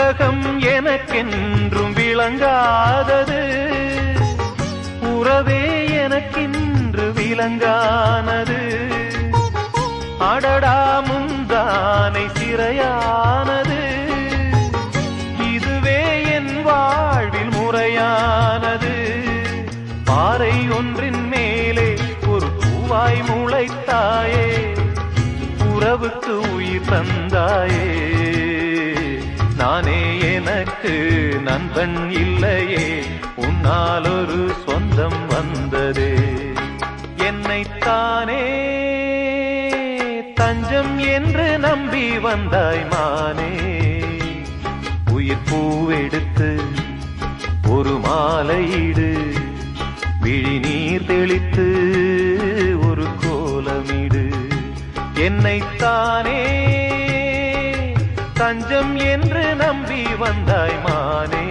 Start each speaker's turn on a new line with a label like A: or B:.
A: உலகம் எனக்கென்றும் விளங்காதது, உறவே எனக்கென்று விளங்கானது. அடடா முந்தானை சிறையானது, இதுவே என் வாழ்வில் முறையானது. பாறை ஒன்றின் மேலே ஒரு பூவாய் முளைத்தாயே, உறவுக்கு உயிர் தந்தாயே. நானே எனக்கு நண்பன் இல்லையே, உன்னால் ஒரு சொந்தம் வந்ததே. என்னைத்தானே தஞ்சம் என்று நம்பி வந்தாய் மானே. உயிர் பூவெடுத்து ஒரு மாலையிடு, விழி நீர் தெளித்து ஒரு கோலமிடு. என்னைத்தானே தஞ்சம் என்று நம்பி வந்தாய் மானே.